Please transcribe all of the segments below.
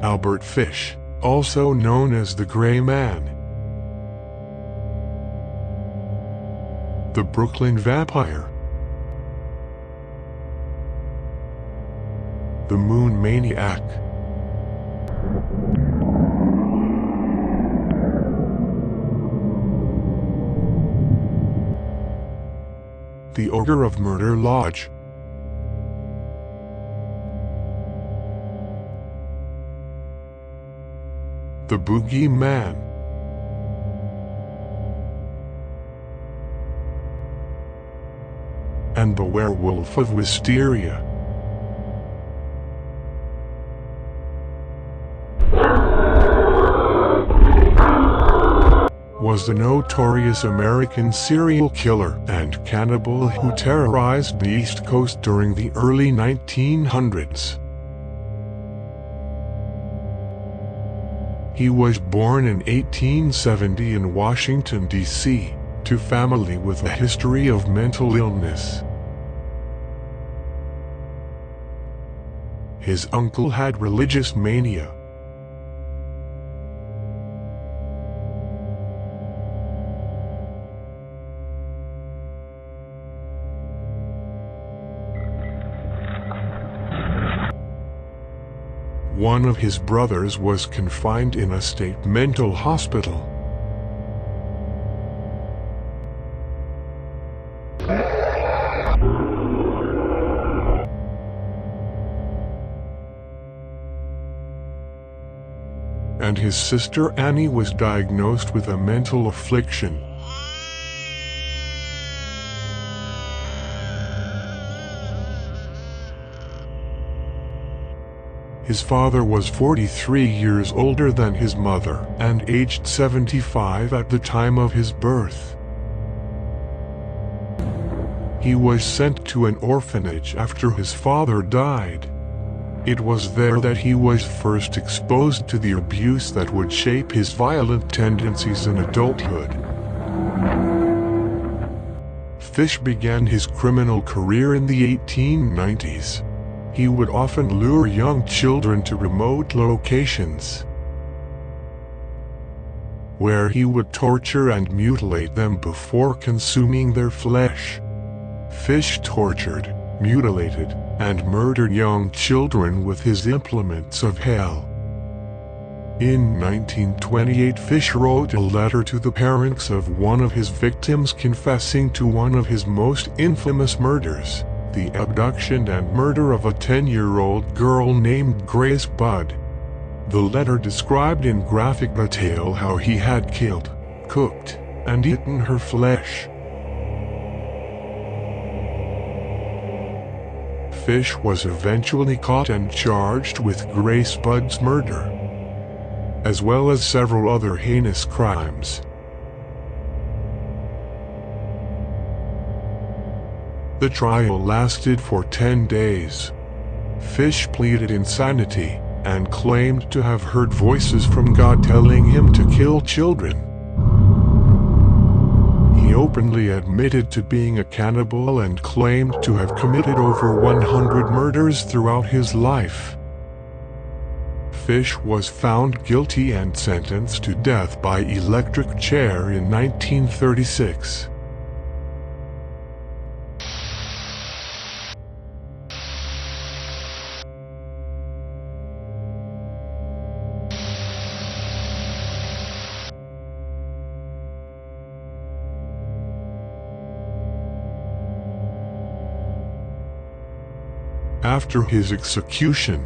Albert Fish, also known as the Gray Man. The Brooklyn Vampire. The Moon Maniac. The Ogre of Murder Lodge. The Boogie Man. And the Werewolf of Wisteria. Was the notorious American serial killer and cannibal who terrorized the East Coast during the early 1900s. He was born in 1870 in Washington, D.C., to family with a history of mental illness. His uncle had religious mania. One of his brothers was confined in a state mental hospital. And his sister Annie was diagnosed with a mental affliction. His father was 43 years older than his mother and aged 75 at the time of his birth. He was sent to an orphanage after his father died. It was there that he was first exposed to the abuse that would shape his violent tendencies in adulthood. Fish began his criminal career in the 1890s. He would often lure young children to remote locations, where he would torture and mutilate them before consuming their flesh. Fish tortured, mutilated, and murdered young children with his implements of hell. In 1928, Fish wrote a letter to the parents of one of his victims confessing to one of his most infamous murders, the abduction and murder of a 10-year-old girl named Grace Budd. The letter described in graphic detail how he had killed, cooked, and eaten her flesh. Fish was eventually caught and charged with Grace Budd's murder, as well as several other heinous crimes. The trial lasted for 10 days. Fish pleaded insanity and claimed to have heard voices from God telling him to kill children. He openly admitted to being a cannibal and claimed to have committed over 100 murders throughout his life. Fish was found guilty and sentenced to death by electric chair in 1936. After his execution,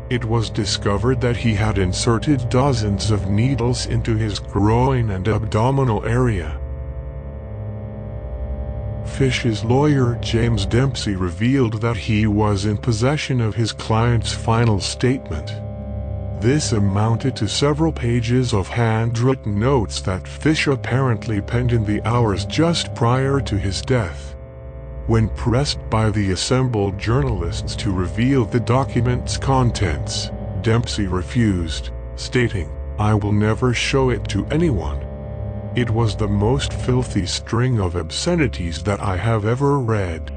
it was discovered that he had inserted dozens of needles into his groin and abdominal area. Fish's lawyer James Dempsey revealed that he was in possession of his client's final statement. This amounted to several pages of handwritten notes that Fish apparently penned in the hours just prior to his death. When pressed by the assembled journalists to reveal the document's contents, Dempsey refused, stating, "I will never show it to anyone. It was the most filthy string of obscenities that I have ever read."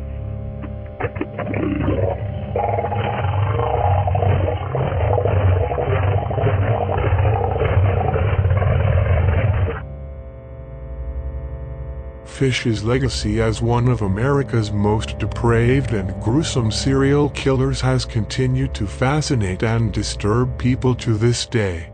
Fish's legacy as one of America's most depraved and gruesome serial killers has continued to fascinate and disturb people to this day.